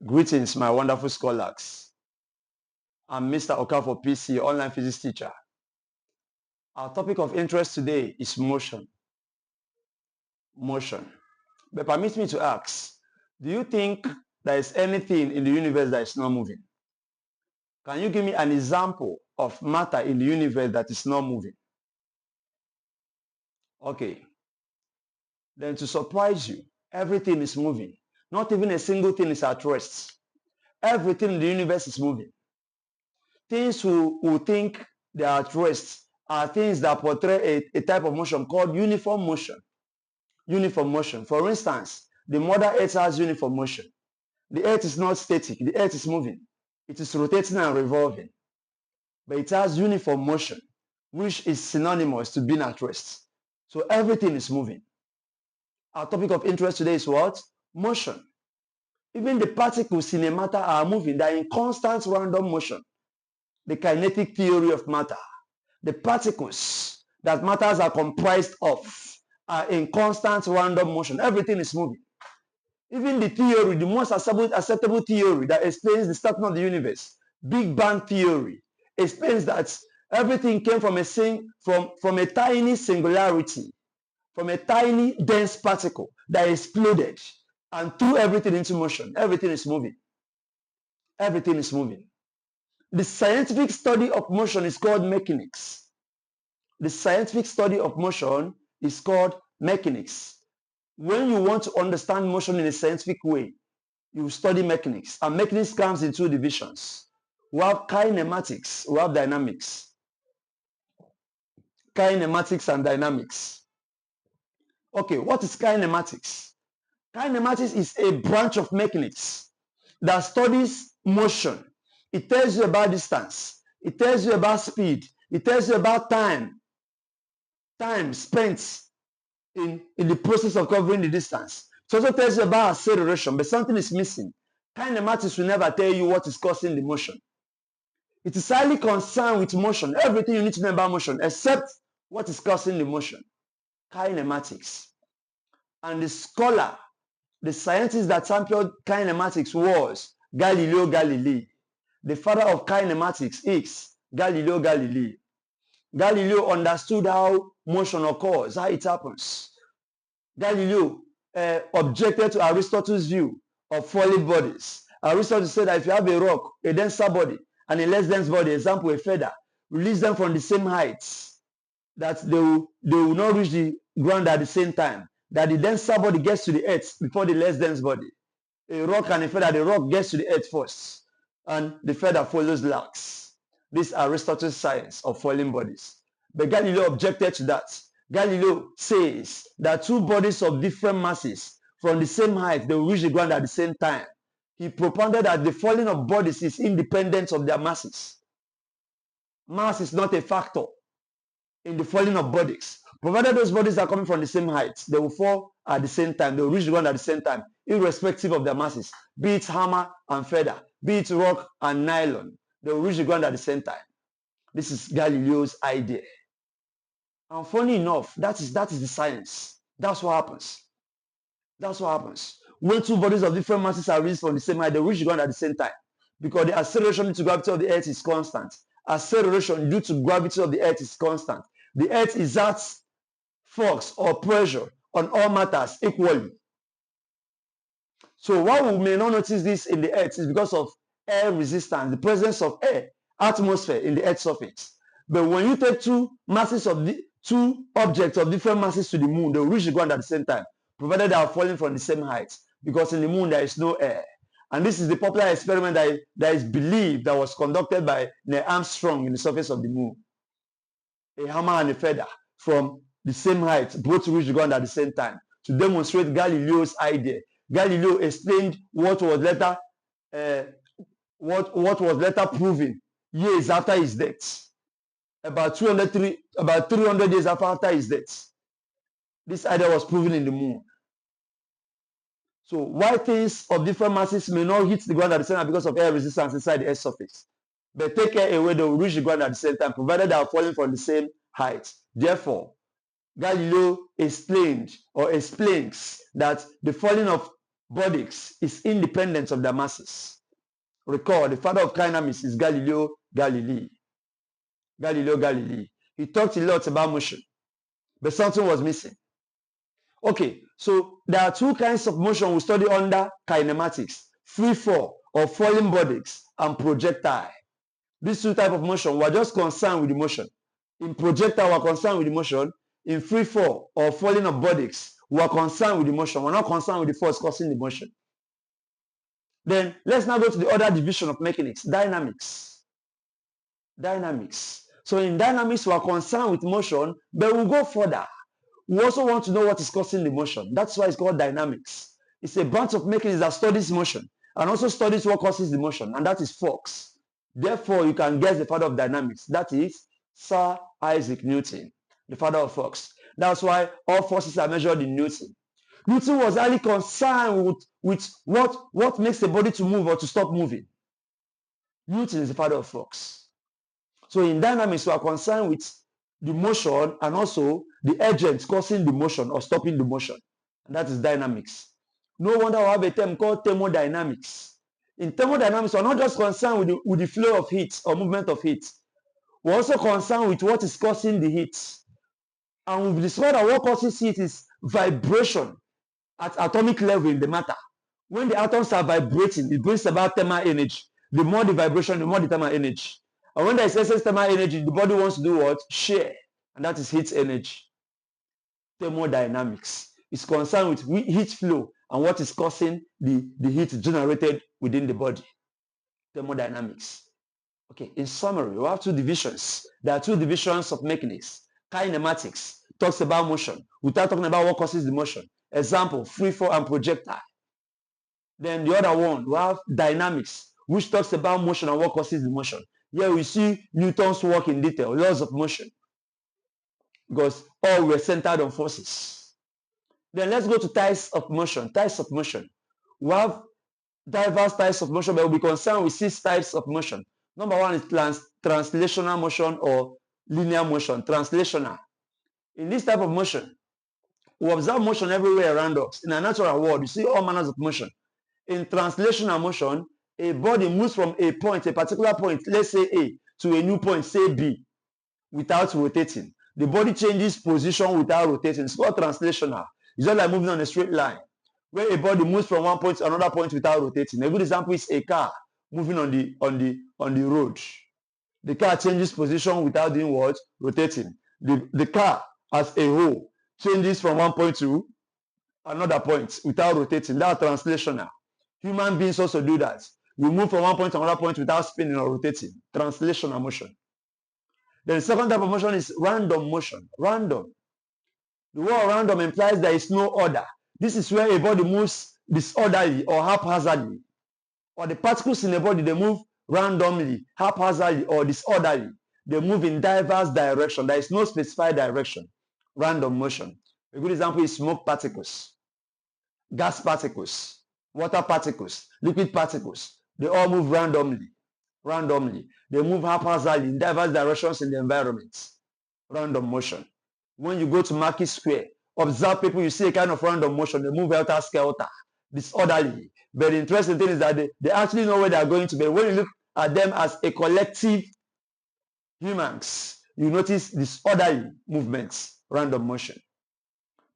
Greetings, my wonderful scholars. I'm Mr. Okafor, PC, online physics teacher. Our topic of interest today is motion. Motion. But permit me to ask, do you think there is anything in the universe that is not moving? Can you give me an example of matter in the universe that is not moving? Okay. Then to surprise you, everything is moving. Not even a single thing is at rest. Everything in the universe is moving. Things who think they are at rest are things that portray a type of motion called uniform motion. Uniform motion. For instance, the Mother Earth has uniform motion. The Earth is not static. The Earth is moving. It is rotating and revolving. But it has uniform motion, which is synonymous to being at rest. So everything is moving. Our topic of interest today is what? Motion. Even the particles in a matter are moving. They are in constant random motion. The kinetic theory of matter. The particles that matters are comprised of are in constant random motion. Everything is moving. Even the theory, the most acceptable theory that explains the starting of the universe, Big Bang theory, explains that everything came from a tiny singularity, from a tiny dense particle that exploded and threw everything into motion. Everything is moving. Everything is moving. The scientific study of motion is called mechanics. The scientific study of motion is called mechanics. When you want to understand motion in a scientific way, you study mechanics. And mechanics comes in two divisions. We have kinematics, we have dynamics. Kinematics and dynamics. Okay, what is kinematics? Kinematics is a branch of mechanics that studies motion. It tells you about distance. It tells you about speed. It tells you about time spent in the process of covering the distance. It also tells you about acceleration, but something is missing. Kinematics will never tell you what is causing the motion. It is highly concerned with motion, everything you need to know about motion, except what is causing the motion. Kinematics. And the scholar, the scientist that championed kinematics was Galileo Galilei. The father of kinematics is Galileo Galilei. Galileo understood how motion occurs, how it happens. Galileo objected to Aristotle's view of falling bodies. Aristotle said that if you have a rock, a denser body, and a less dense body, example, a feather, release them from the same height, that they will not reach the ground at the same time, that the denser body gets to the earth before the less dense body. A rock and a feather, the rock gets to the earth first, and the feather follows last. This is Aristotle's science of falling bodies. But Galileo objected to that. Galileo says that two bodies of different masses from the same height, they will reach the ground at the same time. He propounded that the falling of bodies is independent of their masses. Mass is not a factor in the falling of bodies. Provided those bodies are coming from the same height, they will fall at the same time. They will reach the ground at the same time, irrespective of their masses. Be it hammer and feather, be it rock and nylon. They will reach the ground at the same time. This is Galileo's idea. And funny enough, that is the science. That's what happens. That's what happens. When two bodies of different masses are released from the same height, they reach the ground at the same time. Because the acceleration due to gravity of the earth is constant. Acceleration due to gravity of the earth is constant. The earth exerts force or pressure on all matters equally. So why we may not notice this in the earth is because of air resistance, the presence of air, atmosphere in the earth's surface. But when you take two objects of different masses to the moon, they will reach the ground at the same time, provided they are falling from the same height, because in the moon there is no air. And this is the popular experiment that is believed that was conducted by Neil Armstrong in the surface of the moon. A hammer and a feather from the same height, both reach the ground at the same time, to demonstrate Galileo's idea. Galileo explained what was later proven years after his death, about 300 years after his death. This idea was proven in the moon. So why things of different masses may not hit the ground at the same time because of air resistance inside the Earth's surface. But take air away, they will reach the ground at the same time, provided they are falling from the same height. Therefore, Galileo explains that the falling of bodies is independent of the masses. Recall, the father of Kinematis is Galileo Galilei. Galileo Galilei. He talked a lot about motion, but something was missing. Okay, so there are two kinds of motion we study under kinematics: free fall or falling bodies and projectile. These two types of motion, we are just concerned with the motion. In projectile, we are concerned with the motion. In free fall or falling of bodies, we are concerned with the motion. We are not concerned with the force causing the motion. Then let's now go to the other division of mechanics, dynamics. Dynamics. So in dynamics, we are concerned with motion, but we'll go further. We also want to know what is causing the motion. That's why it's called dynamics. It's a branch of mechanics that studies motion and also studies what causes the motion, and that is force. Therefore, you can guess the father of dynamics. That is Sir Isaac Newton, the father of force. That's why all forces are measured in Newton. Newton was highly concerned with what makes the body to move or to stop moving. Newton is the father of force. So in dynamics, we are concerned with the motion and also the agents causing the motion or stopping the motion. And that is dynamics. No wonder we have a term called thermodynamics. In thermodynamics, we're not just concerned with the flow of heat or movement of heat. We're also concerned with what is causing the heat. And we've discovered that what causes heat is vibration at atomic level in the matter. When the atoms are vibrating, it brings about thermal energy. The more the vibration, the more the thermal energy. And when there is excess thermal energy, the body wants to do what? Share. And that is heat energy. Thermodynamics is concerned with heat flow and what is causing the heat generated within the body. Thermodynamics. Okay, in summary, we have two divisions. There are two divisions of mechanics. Kinematics talks about motion without talking about what causes the motion. Example, free fall and projectile. Then the other one, we have dynamics, which talks about motion and what causes the motion. Here we see Newton's work in detail, laws of motion, because all were centered on forces. Then let's go to types of motion. Types of motion. We have diverse types of motion, but we'll be concerned with 6 types of motion. Number 1 is translational motion or linear motion. Translational. In this type of motion, we observe motion everywhere around us. In a natural world, you see all manners of motion. In translational motion, a body moves from a point, a particular point, let's say A, to a new point, say B, without rotating. The body changes position without rotating. It's called translational. It's just like moving on a straight line, where a body moves from one point to another point without rotating. A good example is a car moving on the road. The car changes position without doing what? Rotating. The car as a whole changes from one point to another point without rotating. That's translational. Human beings also do that. We move from one point to another point without spinning or rotating. Translational motion. Then the second type of motion is random motion. Random. The word random implies there is no order. This is where a body moves disorderly or haphazardly. Or the particles in the body, they move randomly, haphazardly, or disorderly. They move in diverse directions. There is no specified direction. Random motion. A good example is smoke particles, gas particles, water particles, liquid particles. They all move randomly. They move haphazardly in diverse directions in the environment. Random motion. When you go to Market Square, observe people, you see a kind of random motion. They move helter-skelter, disorderly. But the interesting thing is that they actually know where they are going to be. When you look at them as a collective humans, you notice disorderly movements, random motion.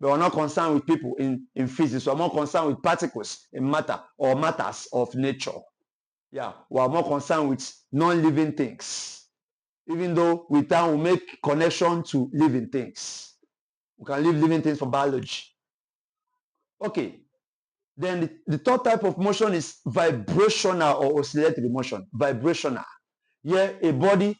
But we're not concerned with people in physics. We're more concerned with particles in matter or matters of nature. Yeah, we're more concerned with non-living things. Even though with time we make connection to living things. We can leave living things for biology. Okay. Then the third type of motion is vibrational or oscillatory motion. Vibrational. Here a body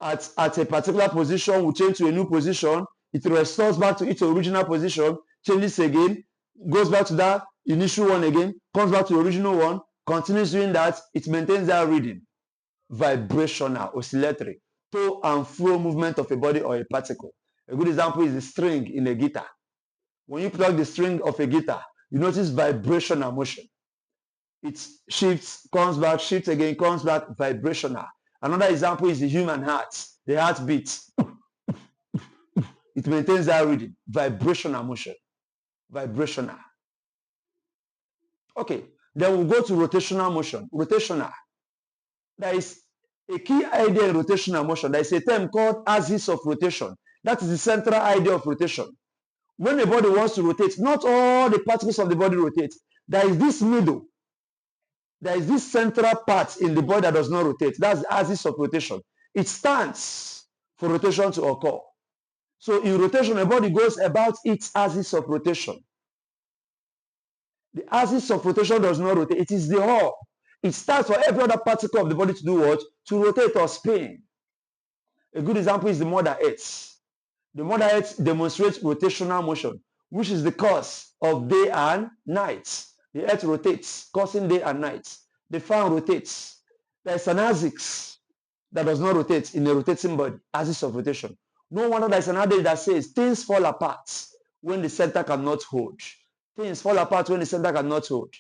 at a particular position will change to a new position. It restores back to its original position, changes again, goes back to that initial one again, comes back to the original one, continues doing that, it maintains that reading. Vibrational, oscillatory, to and fro movement of a body or a particle. A good example is the string in a guitar. When you plug the string of a guitar, you notice vibrational motion. It shifts, comes back, shifts again, comes back, vibrational. Another example is the human heart. The heart beats. It maintains that reading. Vibrational motion. Vibrational. Okay, then we'll go to rotational motion. Rotational. There is a key idea in rotational motion. There is a term called axis of rotation. That is the central idea of rotation. When the body wants to rotate, not all the particles of the body rotate. There is this middle. There is this central part in the body that does not rotate. That's the axis of rotation. It stands for rotation to occur. So in rotation, the body goes about its axis of rotation. The axis of rotation does not rotate. It is the hub. It starts for every other particle of the body to do what? To rotate or spin. A good example is the Mother Earth. The Mother Earth demonstrates rotational motion, which is the cause of day and night. The Earth rotates, causing day and night. The fan rotates. There is an axis that does not rotate in a rotating body, axis of rotation. No wonder there is an adage that says things fall apart when the center cannot hold. Things fall apart when the center cannot hold.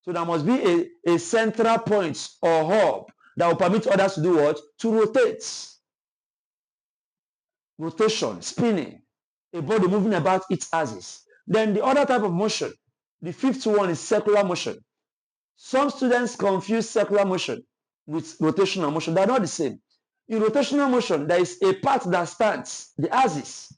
So there must be a central point or hub that will permit others to do what? To rotate. Rotation, spinning, a body moving about its axis. Then the other type of motion, the fifth one is circular motion. Some students confuse circular motion with rotational motion. They are not the same. In rotational motion, there is a part that stands, the axis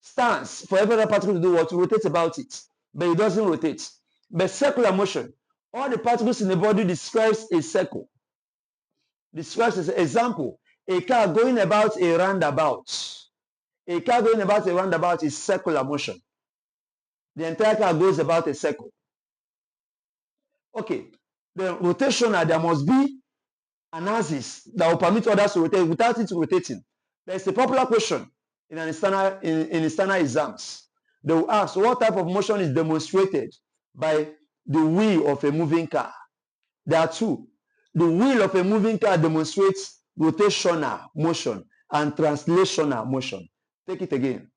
stands for every other particle to do what? To rotate about it, but it doesn't rotate. But circular motion, all the particles in the body describes a circle. Describes as an example, a car going about a roundabout. A car going about a roundabout is circular motion. The entire car goes about a circle. Okay, the rotational, there must be an axis that will permit others to rotate without it rotating. There's a popular question in external exams. They will ask what type of motion is demonstrated by the wheel of a moving car. There are two. The wheel of a moving car demonstrates rotational motion and translational motion. Take it again.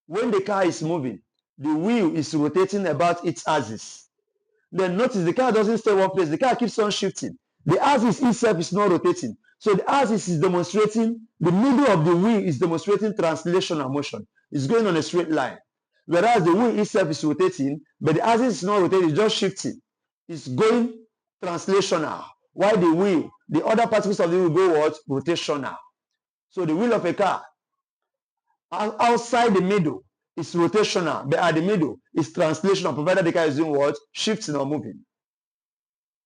When the car is moving, the wheel is rotating about its axis. Then notice the car doesn't stay one place. The car keeps on shifting. The axis itself is not rotating. So the axis is demonstrating, the middle of the wheel is demonstrating translational motion. It's going on a straight line. Whereas the wheel itself is rotating, but the axis is not rotating, it's just shifting. It's going translational. While the wheel, the other particles of the wheel go what? Rotational. So the wheel of a car, outside the middle, is rotational, but at the middle, it's translational, provided the car is doing what? Shifting or moving.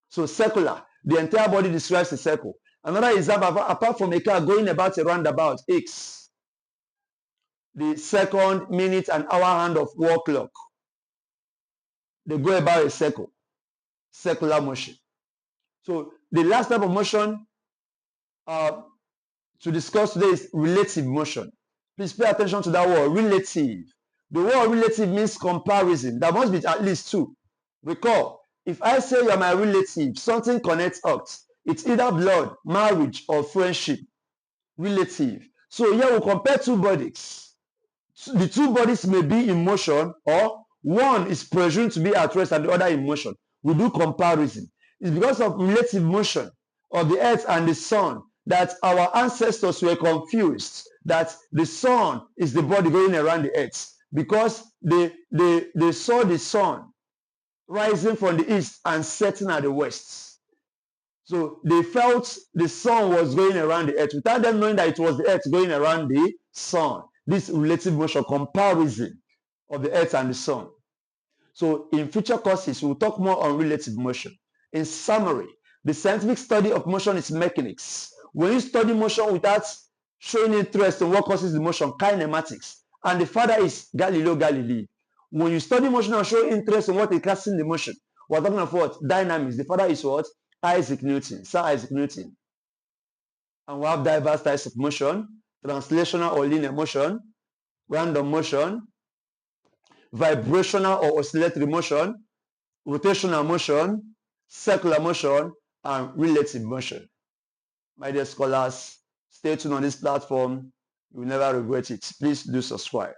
So circular, the entire body describes a circle. Another example, apart from a car going about a roundabout, X, the second, minute, and hour hand of wall clock, they go about a circle, circular motion. So the last type of motion to discuss today is relative motion. Please pay attention to that word, relative. The word relative means comparison. There must be at least two. Recall, if I say you are my relative, something connects us. It's either blood, marriage, or friendship. Relative. So here we compare two bodies. The two bodies may be in motion, or one is presumed to be at rest and the other in motion. We do comparison. It's because of relative motion of the earth and the sun that our ancestors were confused that the sun is the body going around the earth, because they saw the sun rising from the east and setting at the west. So they felt the sun was going around the earth without them knowing that it was the earth going around the sun. This relative motion, comparison of the earth and the sun. So in future courses, we'll talk more on relative motion. In summary, the scientific study of motion is mechanics. When you study motion without showing interest in what causes the motion, kinematics. And the father is Galileo Galilei. When you study motion and show interest in what is causing the motion, we're talking of what? Dynamics. The father is what? Isaac Newton, Sir Isaac Newton. And we have diverse types of motion: translational or linear motion, random motion, vibrational or oscillatory motion, rotational motion, circular motion, and relative motion. My dear scholars, stay tuned on this platform. You will never regret it. Please do subscribe.